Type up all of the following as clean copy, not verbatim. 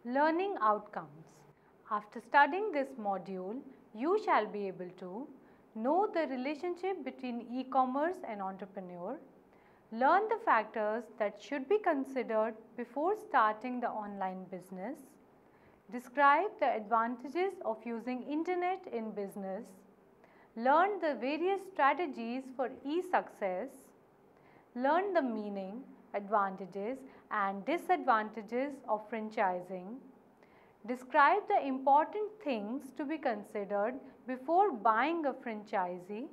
Learning outcomes. After studying this module, you shall be able to know the relationship between e-commerce and entrepreneur, learn the factors that should be considered before starting the online business, describe the advantages of using internet in business, learn the various strategies for e-success, learn the meaning, advantages and disadvantages of franchising, describe the important things to be considered before buying a franchisee,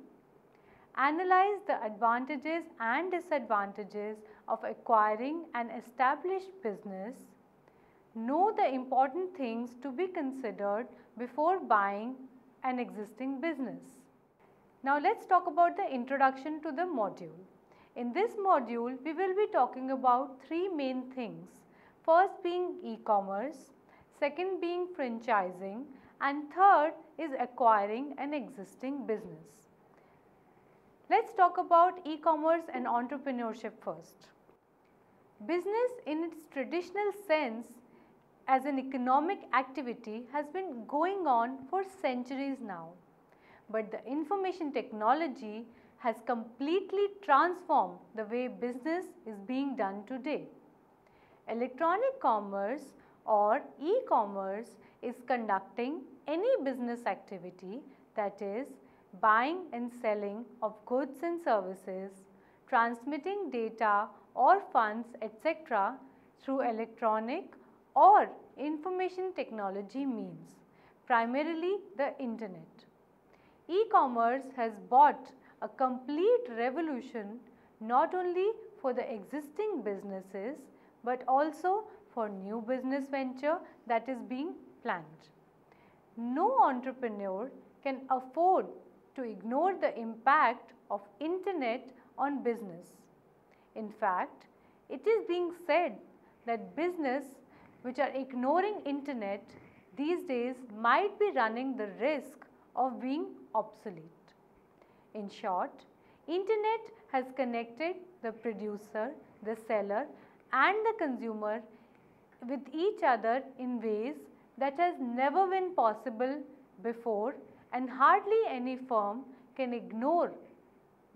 analyze the advantages and disadvantages of acquiring an established business, know the important things to be considered before buying an existing business. Now let's talk about the introduction to the module. In this module, we will be talking about three main things. First being e-commerce, second being franchising, and third is acquiring an existing business. Let's talk about e-commerce and entrepreneurship first. Business in its traditional sense as an economic activity has been going on for centuries now. But the information technology has completely transformed the way business is being done today. Electronic commerce or e-commerce is conducting any business activity, that is buying and selling of goods and services, transmitting data or funds etc. through electronic or information technology means, primarily the internet. E-commerce has brought a complete revolution not only for the existing businesses but also for new business venture that is being planned. No entrepreneur can afford to ignore the impact of internet on business. In fact, it is being said that business which are ignoring internet these days might be running the risk of being obsolete. In short, internet has connected the producer, the seller and the consumer with each other in ways that has never been possible before, and hardly any firm can ignore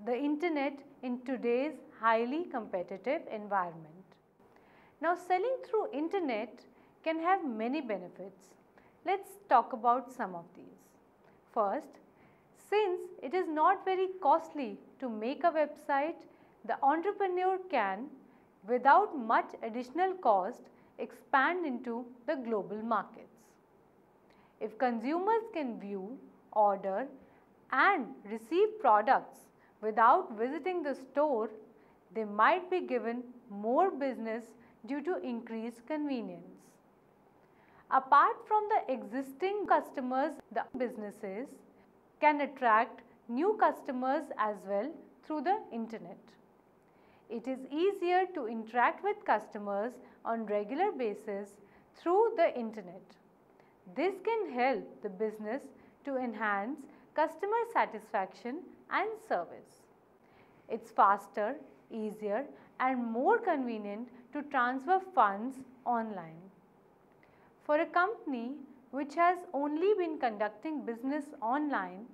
the internet in today's highly competitive environment. Now, selling through internet can have many benefits. Let's talk about some of these. First, since it is not very costly to make a website, the entrepreneur can, without much additional cost, expand into the global markets. If consumers can view, order and receive products without visiting the store, they might be given more business due to increased convenience. Apart from the existing customers, the businesses can attract new customers as well through the internet. It is easier to interact with customers on regular basis through the internet. This can help the business to enhance customer satisfaction and service. It's faster, easier and more convenient to transfer funds online. For a company which has only been conducting business online,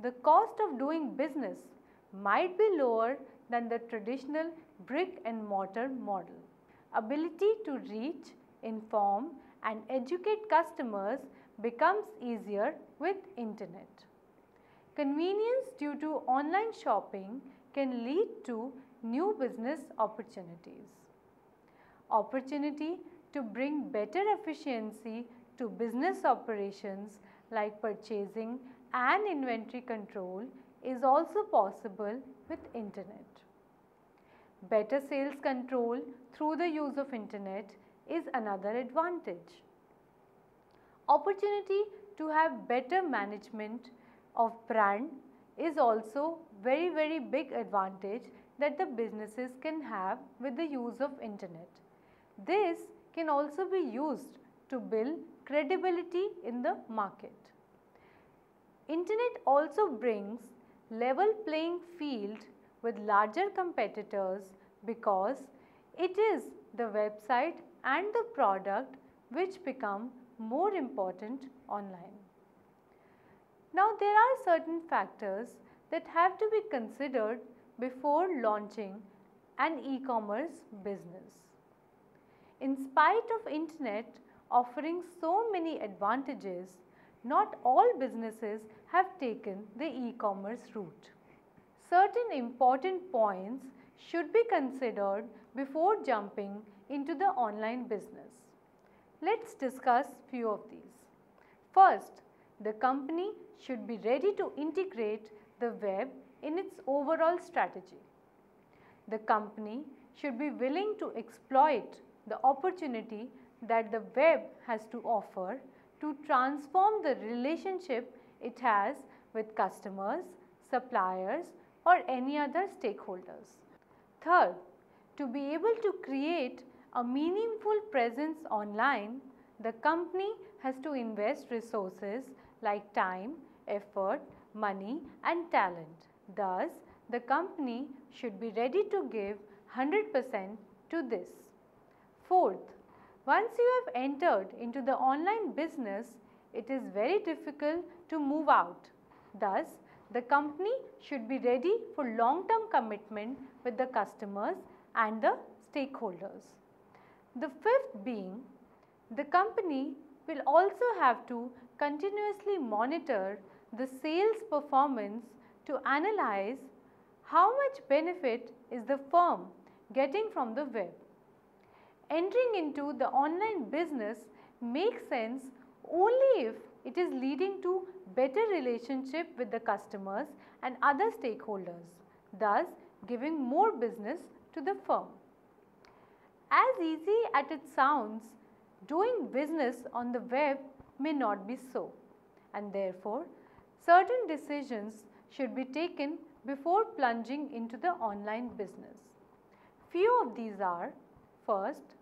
the cost of doing business might be lower than the traditional brick and mortar model. Ability to reach, inform and educate customers becomes easier with internet. Convenience due to online shopping can lead to new business opportunities. Opportunity to bring better efficiency to business operations like purchasing and inventory control is also possible with internet. Better sales control through the use of internet is another advantage. Opportunity to have better management of brand is also very big advantage that the businesses can have with the use of internet. This can also be used to build credibility in the market. Internet also brings level playing field with larger competitors because it is the website and the product which become more important online. Now, there are certain factors that have to be considered before launching an e-commerce business. In spite of internet offering so many advantages, not all businesses have taken the e-commerce route. Certain important points should be considered before jumping into the online business. Let's discuss few of these. First, the company should be ready to integrate the web in its overall strategy. The company should be willing to exploit the opportunity that the web has to offer to transform the relationship it has with customers, suppliers, or any other stakeholders. Third, to be able to create a meaningful presence online, the company has to invest resources like time, effort, money and talent. Thus, the company should be ready to give 100% to this. Fourth, once you have entered into the online business, it is very difficult to move out. Thus, the company should be ready for long-term commitment with the customers and the stakeholders. The fifth being, the company will also have to continuously monitor the sales performance to analyze how much benefit is the firm getting from the web. Entering into the online business makes sense only if it is leading to better relationship with the customers and other stakeholders, thus giving more business to the firm. As easy as it sounds, doing business on the web may not be so, and therefore certain decisions should be taken before plunging into the online business. Few of these are: first,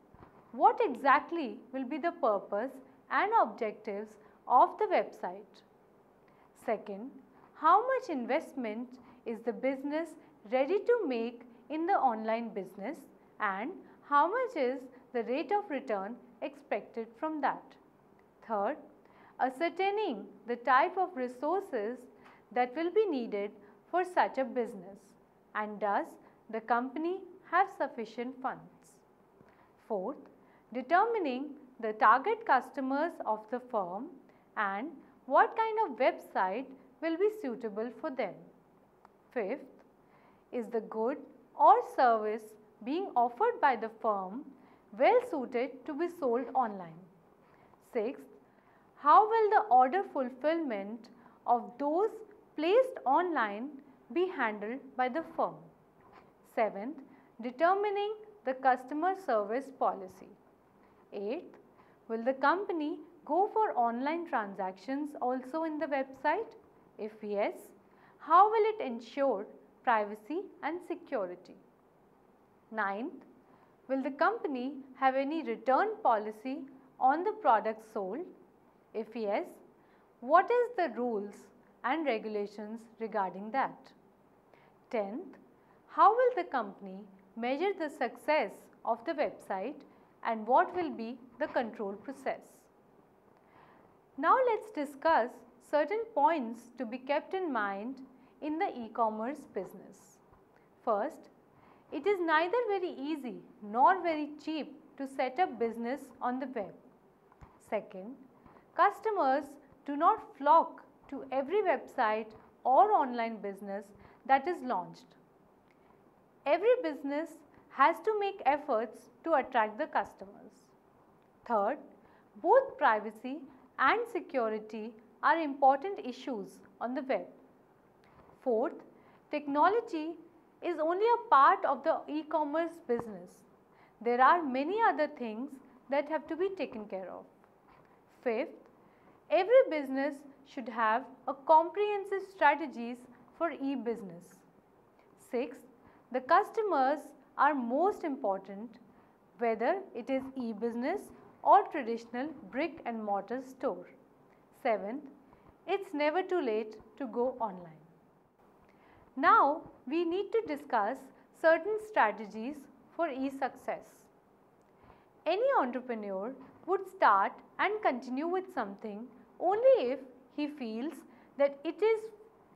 what exactly will be the purpose and objectives of the website? Second, how much investment is the business ready to make in the online business, and how much is the rate of return expected from that? Third, ascertaining the type of resources that will be needed for such a business, and does the company have sufficient funds? Fourth, determining the target customers of the firm and what kind of website will be suitable for them. Fifth, is the good or service being offered by the firm well suited to be sold online? Sixth, how will the order fulfillment of those placed online be handled by the firm? Seventh, determining the customer service policy. Eighth, will the company go for online transactions also in the website? If yes, how will it ensure privacy and security? Ninth, will the company have any return policy on the products sold? If yes, what is the rules and regulations regarding that? 10th, how will the company measure the success of the website and what will be the control process? Now let's discuss certain points to be kept in mind in the e-commerce business. First, it is neither very easy nor very cheap to set up business on the web. Second, customers do not flock to every website or online business that is launched. Every business has to make efforts to attract the customers. Third, both privacy and security are important issues on the web. Fourth, technology is only a part of the e-commerce business. There are many other things that have to be taken care of. Fifth, every business should have a comprehensive strategies for e-business. Sixth, the customers are most important, whether it is e-business or traditional brick and mortar store. Seventh, it's never too late to go online. Now we need to discuss certain strategies for e-success. Any entrepreneur would start and continue with something only if he feels that it is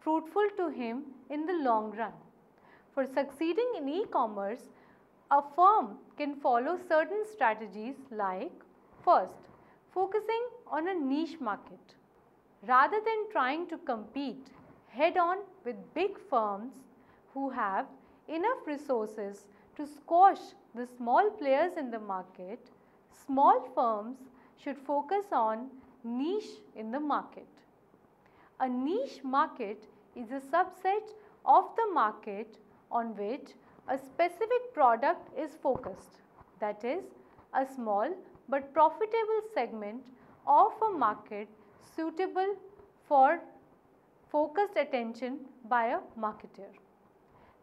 fruitful to him in the long run. For succeeding in e-commerce, a firm can follow certain strategies like: first, focusing on a niche market. Rather than trying to compete head on with big firms who have enough resources to squash the small players in the market, small firms should focus on niche in the market. A niche market is a subset of the market on which a specific product is focused, that is, a small but profitable segment of a market suitable for focused attention by a marketer.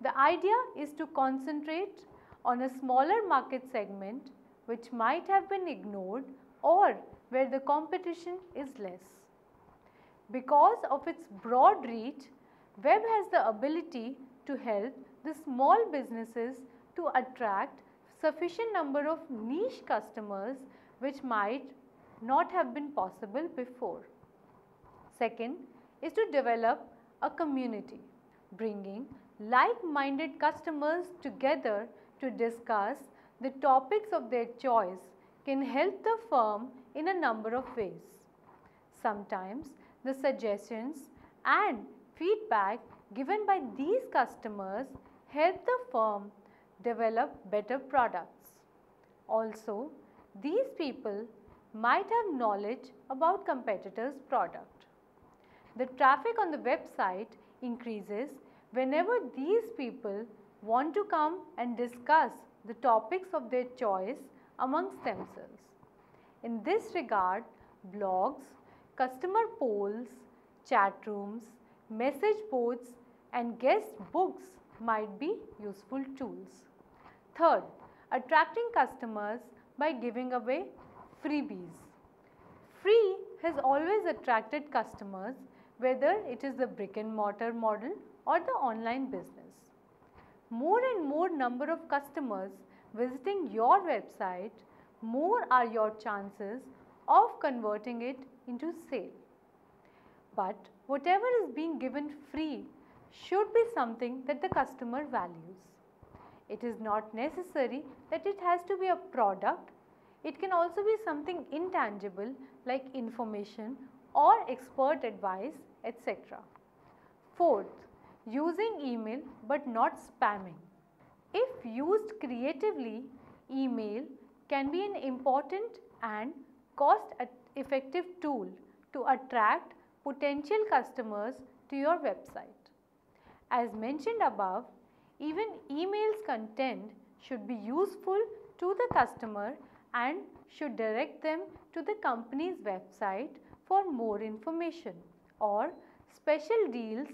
The idea is to concentrate on a smaller market segment which might have been ignored or where the competition is less. Because of its broad reach, web has the ability to help the small businesses to attract sufficient number of niche customers which might not have been possible before. Second is to develop a community. Bringing like-minded customers together to discuss the topics of their choice can help the firm in a number of ways. Sometimes the suggestions and feedback given by these customers help the firm develop better products. Also, these people might have knowledge about competitors' product. The traffic on the website increases whenever these people want to come and discuss the topics of their choice amongst themselves. In this regard, blogs, customer polls, chat rooms, message boards and guest books might be useful tools. Third, attracting customers by giving away freebies. Free has always attracted customers, whether it is the brick and mortar model or the online business. More and more number of customers visiting your website, more are your chances of converting it into sale. But whatever is being given free should be something that the customer values. It is not necessary that it has to be a product. It can also be something intangible like information or expert advice, etc. Fourth, using email but not spamming. If used creatively, email can be an important and cost-effective tool to attract potential customers to your website. As mentioned above, even email's content should be useful to the customer and should direct them to the company's website for more information or special deals,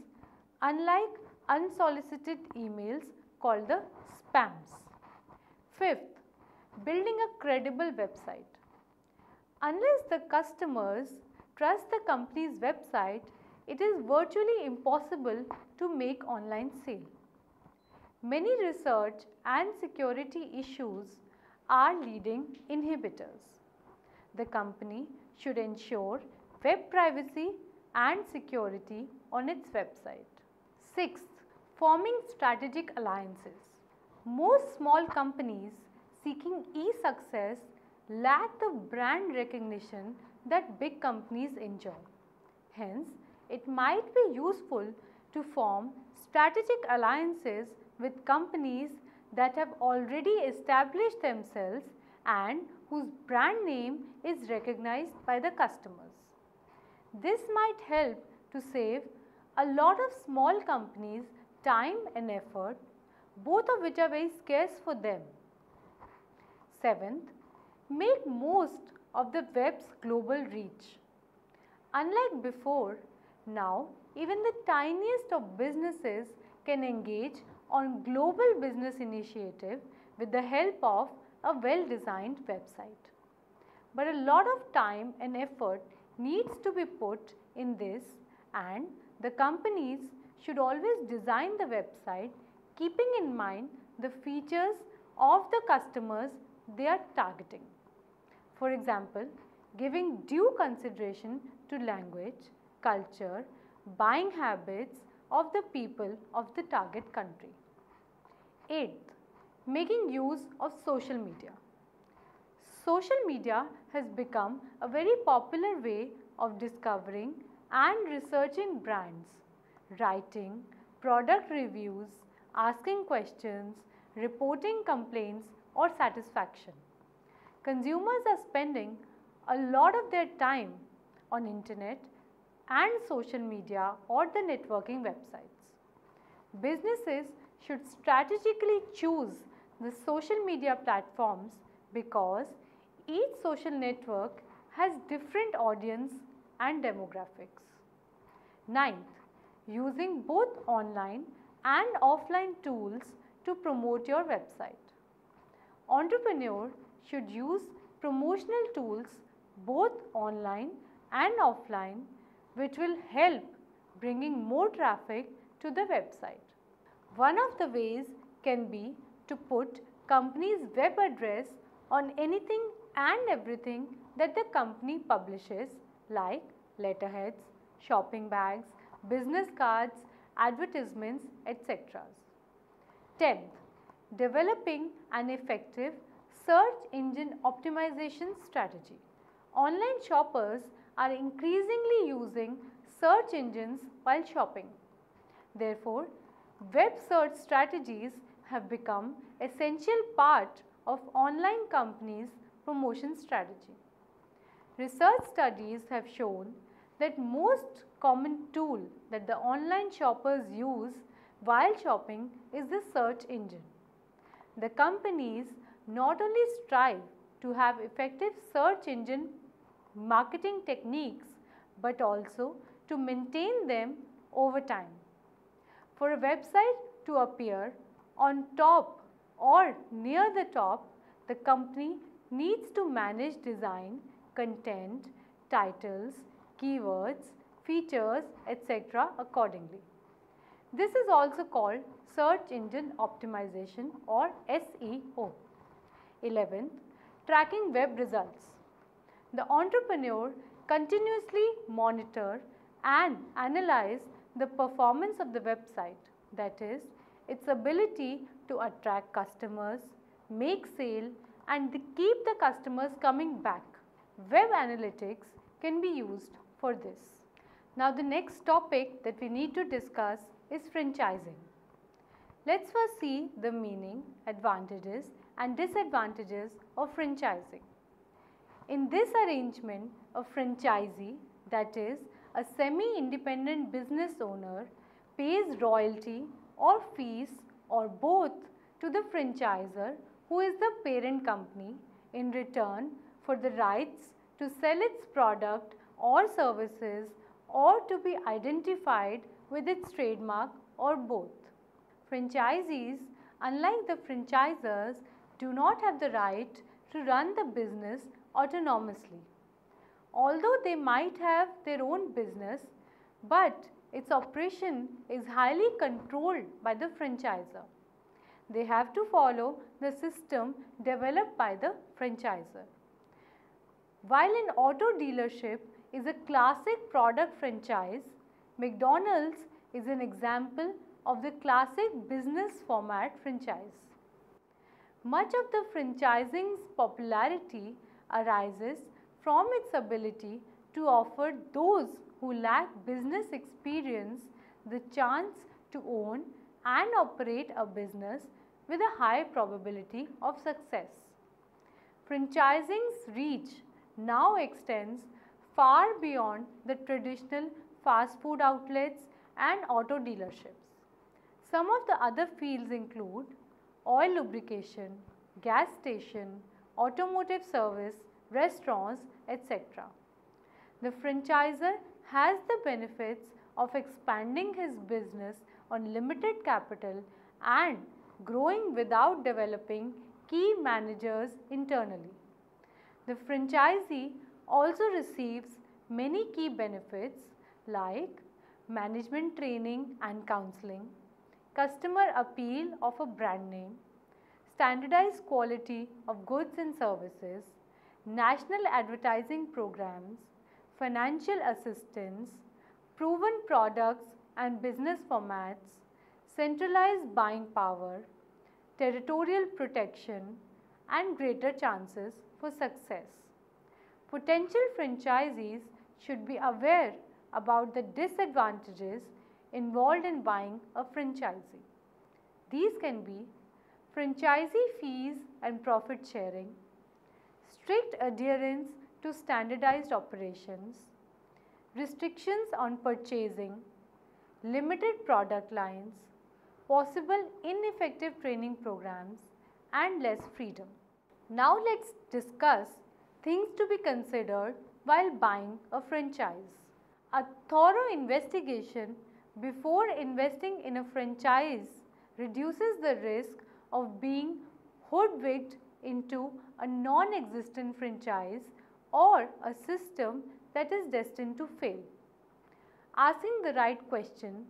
unlike unsolicited emails called the spams. Fifth, building a credible website. Unless the customers trust the company's website, it is virtually impossible to make online sale. Many research and security issues are leading inhibitors. The company should ensure web privacy and security on its website. Sixth, forming strategic alliances. Most small companies seeking e-success lack the brand recognition that big companies enjoy. Hence, it might be useful to form strategic alliances with companies that have already established themselves and whose brand name is recognized by the customers. This might help to save a lot of small companies time and effort, both of which are very scarce for them. Seventh, make most of the web's global reach. Unlike before, now even the tiniest of businesses can engage on global business initiative with the help of a well-designed website. But a lot of time and effort needs to be put in this, and the companies should always design the website keeping in mind the features of the customers they are targeting. For example, giving due consideration to language, culture, buying habits of the people of the target country. 8th, making use of social media. Social media has become a very popular way of discovering and researching brands, writing product reviews, asking questions, reporting complaints or satisfaction. Consumers are spending a lot of their time on internet and social media or the networking websites. Businesses should strategically choose the social media platforms because each social network has different audience and demographics. 9th, using both online and offline tools to promote your website. Entrepreneur should use promotional tools both online and offline which will help bringing more traffic to the website. One of the ways can be to put company's web address on anything and everything that the company publishes like letterheads, shopping bags, business cards, advertisements, etc. 10th, developing an effective search engine optimization strategy. Online shoppers are increasingly using search engines while shopping. Therefore, web search strategies have become essential part of online companies' promotion strategy. Research studies have shown that most common tool that the online shoppers use while shopping is the search engine. The companies not only strive to have effective search engine marketing techniques but also to maintain them over time. For a website to appear on top or near the top, the company needs to manage design, content, titles, keywords, features, etc. accordingly. This is also called search engine optimization or SEO. 11th, tracking web results. The entrepreneur continuously monitor and analyze the performance of the website, that is, its ability to attract customers, make sale and keep the customers coming back. Web analytics can be used for this. Now the next topic that we need to discuss is franchising. Let's first see the meaning, advantages and disadvantages of franchising. In this arrangement, a franchisee, that is a semi-independent business owner, pays royalty or fees or both to the franchisor who is the parent company in return for the rights to sell its product or services or to be identified with its trademark or both. Franchisees, unlike the franchisors, do not have the right to run the business autonomously. Although they might have their own business, but its operation is highly controlled by the franchisor. They have to follow the system developed by the franchisor. While an auto dealership is a classic product franchise, McDonald's is an example of the classic business format franchise. Much of the franchising's popularity arises from its ability to offer those who lack business experience the chance to own and operate a business with a high probability of success. Franchising's reach now extends far beyond the traditional fast food outlets and auto dealerships. Some of the other fields include oil lubrication, gas station, automotive service, restaurants, etc. The franchisor has the benefits of expanding his business on limited capital and growing without developing key managers internally. The franchisee also receives many key benefits like management training and counseling, customer appeal of a brand name, standardized quality of goods and services, national advertising programs, financial assistance, proven products and business formats, centralized buying power, territorial protection, and greater chances for success. Potential franchisees should be aware about the disadvantages involved in buying a franchisee. These can be franchisee fees and profit sharing, strict adherence to standardized operations, restrictions on purchasing, limited product lines, possible ineffective training programs, and less freedom. Now let's discuss things to be considered while buying a franchise. A thorough investigation before investing in a franchise reduces the risk of being hoodwinked into a non-existent franchise or a system that is destined to fail. Asking the right question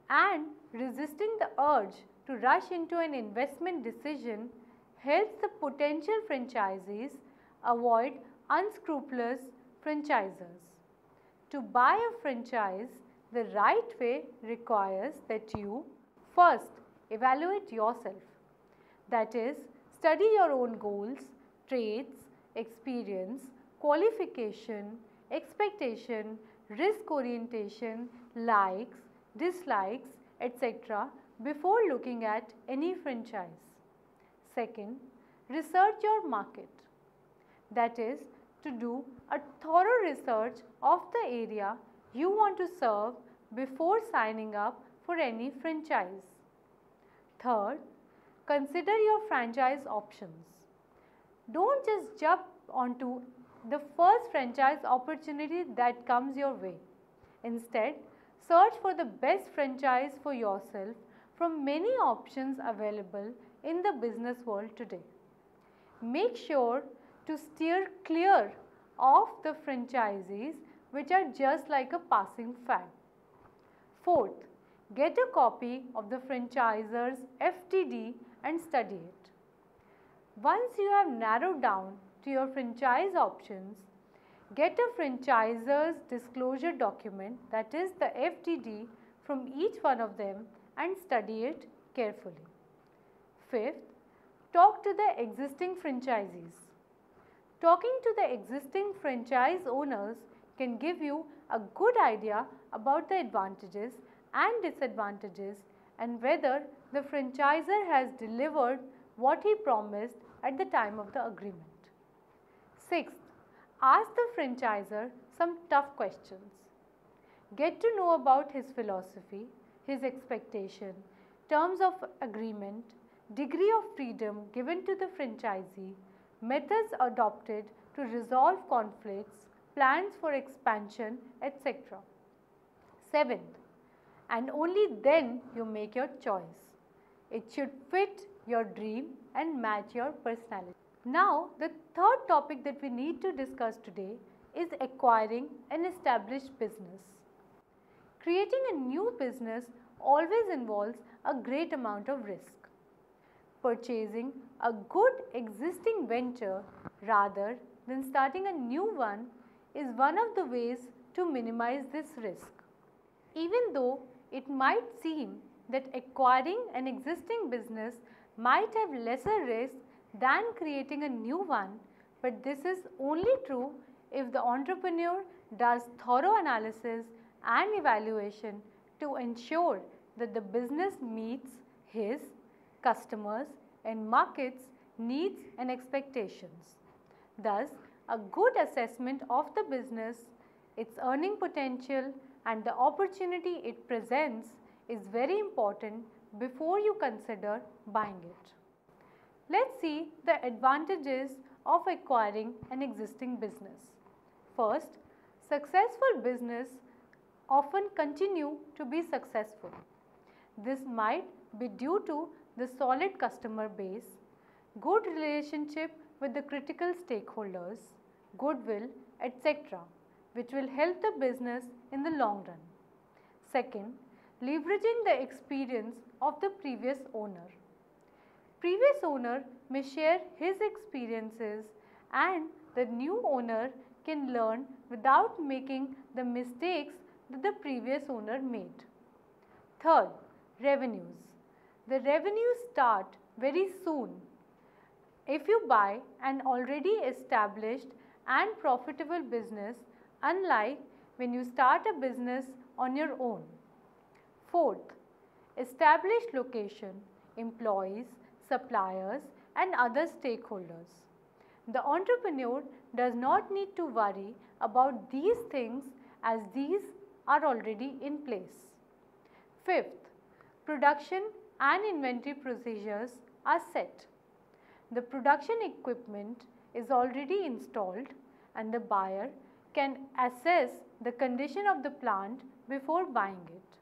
and resisting the urge to rush into an investment decision helps the potential franchisees avoid unscrupulous franchisors. To buy a franchise the right way requires that you first evaluate yourself. That is, study your own goals, traits, experience, qualification, expectation, risk orientation, likes, dislikes, etc. before looking at any franchise. Second, research your market. That is, to do a thorough research of the area you want to serve before signing up for any franchise. Third, consider your franchise options. Don't just jump onto the first franchise opportunity that comes your way. Instead, search for the best franchise for yourself from many options available in the business world today. Make sure to steer clear of the franchisees which are just like a passing fad. Fourth, get a copy of the franchisor's FTD and study it. Once you have narrowed down to your franchise options, get a franchisor's disclosure document, that is the FTD, from each one of them and study it carefully. Fifth, talk to the existing franchisees. Talking to the existing franchise owners can give you a good idea about the advantages and disadvantages and whether the franchisor has delivered what he promised at the time of the agreement. Sixth, ask the franchisor some tough questions. Get to know about his philosophy, his expectation, terms of agreement, degree of freedom given to the franchisee, methods adopted to resolve conflicts, plans for expansion, etc. Seventh, and only then you make your choice. It should fit your dream and match your personality. Now, the third topic that we need to discuss today is acquiring an established business. Creating a new business always involves a great amount of risk. Purchasing a good existing venture rather than starting a new one is one of the ways to minimize this risk. Even though it might seem that acquiring an existing business might have lesser risk than creating a new one, but this is only true if the entrepreneur does thorough analysis and evaluation to ensure that the business meets his customers and markets needs and expectations. Thus, a good assessment of the business, its earning potential and the opportunity it presents is very important before you consider buying it. Let's see the advantages of acquiring an existing business. First, successful business often continue to be successful. This might be due to the solid customer base, good relationship with the critical stakeholders, goodwill, etc., which will help the business in the long run. Second, leveraging the experience of the previous owner. Previous owner may share his experiences and the new owner can learn without making the mistakes that the previous owner made. Third, revenues. The revenues start very soon. If you buy an already established and profitable business, unlike when you start a business on your own. Fourth, established location, employees, suppliers and other stakeholders. The entrepreneur does not need to worry about these things as these are already in place. Fifth, production and inventory procedures are set. The production equipment is already installed and the buyer can assess the condition of the plant before buying it.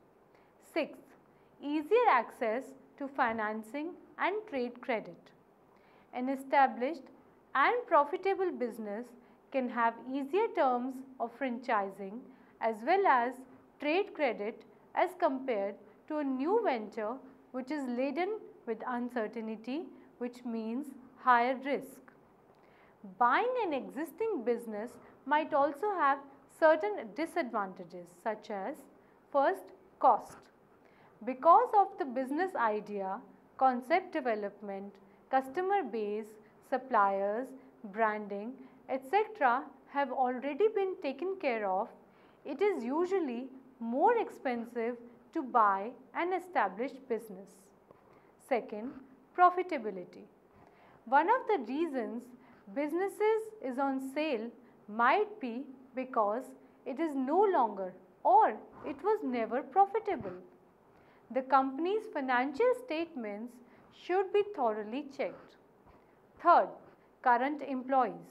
Sixth, easier access to financing and trade credit. An established and profitable business can have easier terms of franchising as well as trade credit as compared to a new venture which is laden with uncertainty, which means higher risk. Buying an existing business might also have certain disadvantages such as first, cost. Because of the business idea, concept development, customer base, suppliers, branding, etc. have already been taken care of, it is usually more expensive to buy an established business. Second, profitability. One of the reasons businesses is on sale might be because it is no longer or it was never profitable. The company's financial statements should be thoroughly checked. Third, current employees.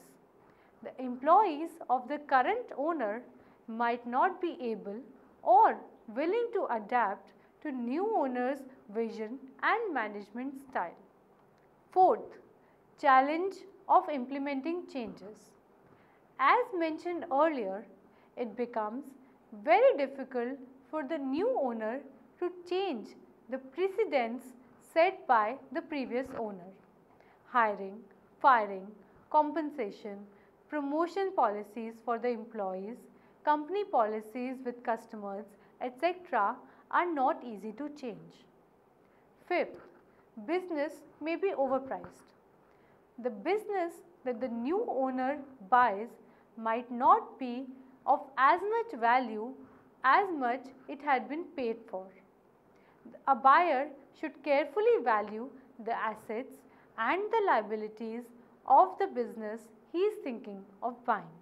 The employees of the current owner might not be able or willing to adapt to new owner's vision and management style. Fourth, challenge of implementing changes. As mentioned earlier, it becomes very difficult for the new owner to change the precedents set by the previous owner. Hiring, firing, compensation, promotion policies for the employees, company policies with customers, etc. are not easy to change. Fifth, business may be overpriced. The business that the new owner buys might not be of as much value as much it had been paid for. A buyer should carefully value the assets and the liabilities of the business he is thinking of buying.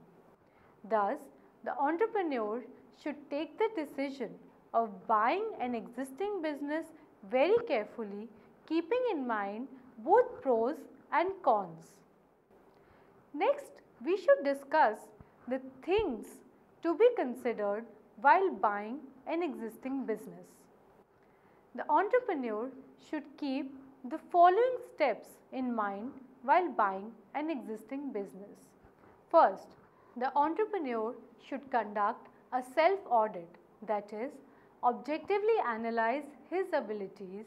Thus, the entrepreneur should take the decision of buying an existing business very carefully, keeping in mind both pros and cons. Next, we should discuss the things to be considered while buying an existing business. The entrepreneur should keep the following steps in mind while buying an existing business. First, the entrepreneur should conduct a self-audit, that is, objectively analyze his abilities,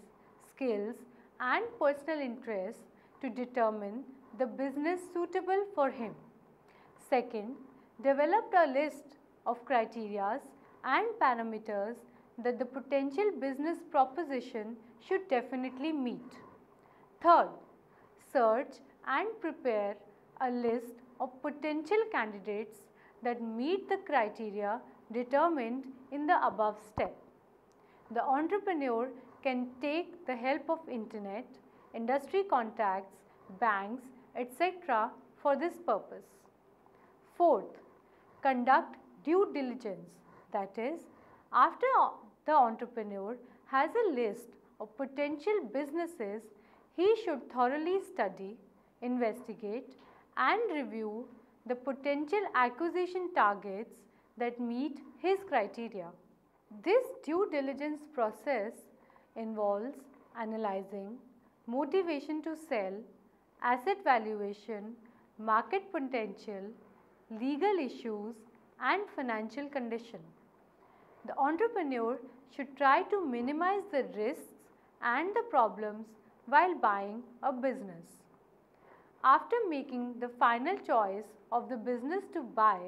skills and personal interests to determine the business suitable for him. Second, develop a list of criteria and parameters that the potential business proposition should definitely meet. Third, search and prepare a list of potential candidates that meet the criteria determined in the above step. The entrepreneur can take the help of internet, industry contacts, banks, etc. for this purpose. Fourth, conduct due diligence, that is, after the entrepreneur has a list of potential businesses, he should thoroughly study, investigate and review the potential acquisition targets that meet his criteria. This due diligence process involves analyzing motivation to sell, asset valuation, market potential, legal issues and financial condition. The entrepreneur should try to minimize the risks and the problems while buying a business. After making the final choice of the business to buy,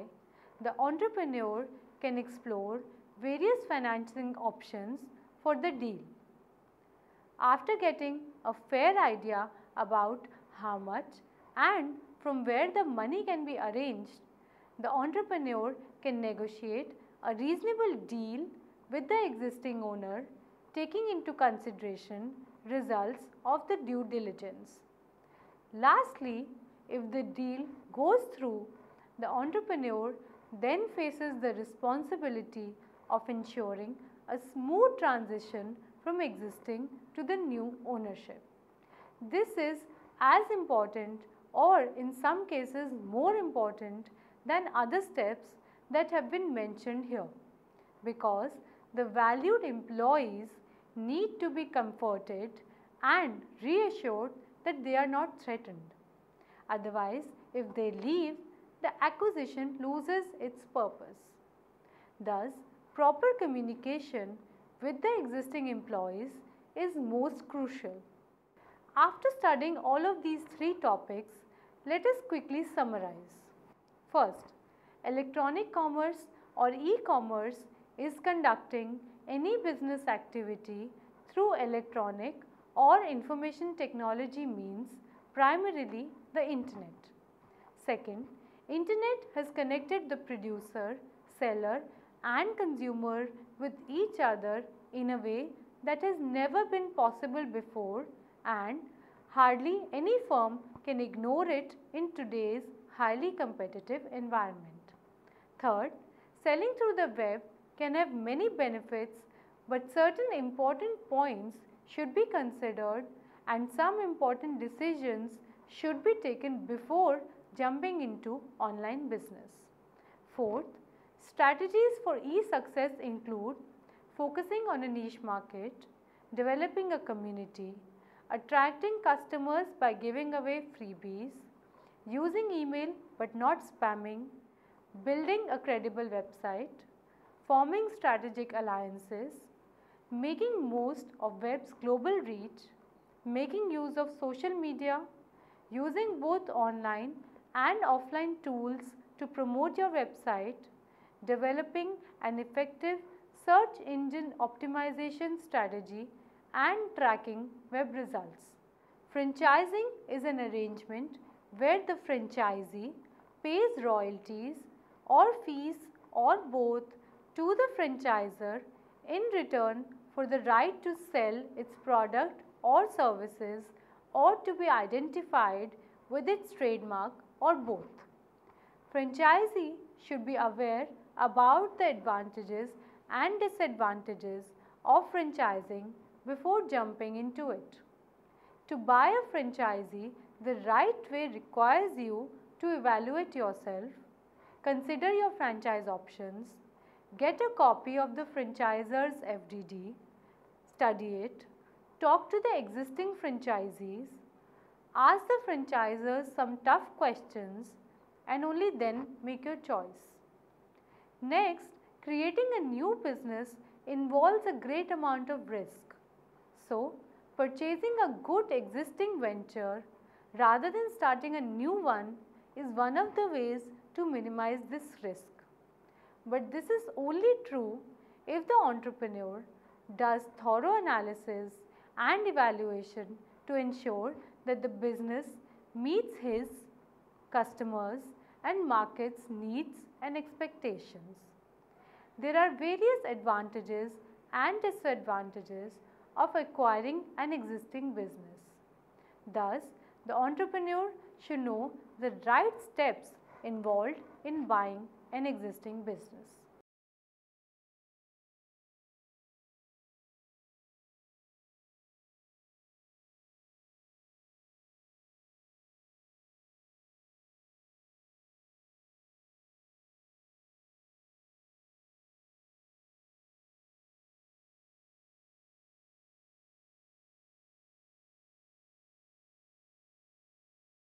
the entrepreneur can explore various financing options for the deal. After getting a fair idea about how much and from where the money can be arranged, the entrepreneur can negotiate a reasonable deal with the existing owner, taking into consideration results of the due diligence. Lastly, if the deal goes through, the entrepreneur then faces the responsibility of ensuring a smooth transition from existing to the new ownership. This is as important, or in some cases more important, than other steps that have been mentioned here, because the valued employees need to be comforted and reassured that they are not threatened. Otherwise, if they leave, the acquisition loses its purpose. Thus, proper communication with the existing employees is most crucial. After studying all of these three topics, let us quickly summarize. First, electronic commerce or e-commerce is conducting any business activity through electronic or information technology means, primarily the internet. Second, internet has connected the producer, seller and consumer with each other in a way that has never been possible before, and hardly any firm can ignore it in today's highly competitive environment. Third, selling through the web can have many benefits, but certain important points should be considered and some important decisions should be taken before jumping into online business. Fourth, strategies for e-success include focusing on a niche market, developing a community, attracting customers by giving away freebies, using email but not spamming, building a credible website, forming strategic alliances, making most of web's global reach, making use of social media, using both online and offline tools to promote your website, developing an effective search engine optimization strategy and tracking web results. Franchising is an arrangement where the franchisee pays royalties or fees or both to the franchisor in return for the right to sell its product or services or to be identified with its trademark or both. Franchisee should be aware about the advantages and disadvantages of franchising before jumping into it. To buy a franchisee the right way requires you to evaluate yourself, consider your franchise options, get a copy of the franchisor's FDD, study it, talk to the existing franchisees, ask the franchisors some tough questions and only then make your choice. Next, creating a new business involves a great amount of risk. So, purchasing a good existing venture rather than starting a new one is one of the ways to minimize this risk. But this is only true if the entrepreneur does thorough analysis and evaluation to ensure that the business meets his customers and market's needs and expectations. There are various advantages and disadvantages of acquiring an existing business. Thus, the entrepreneur should know the right steps involved in buying an existing business.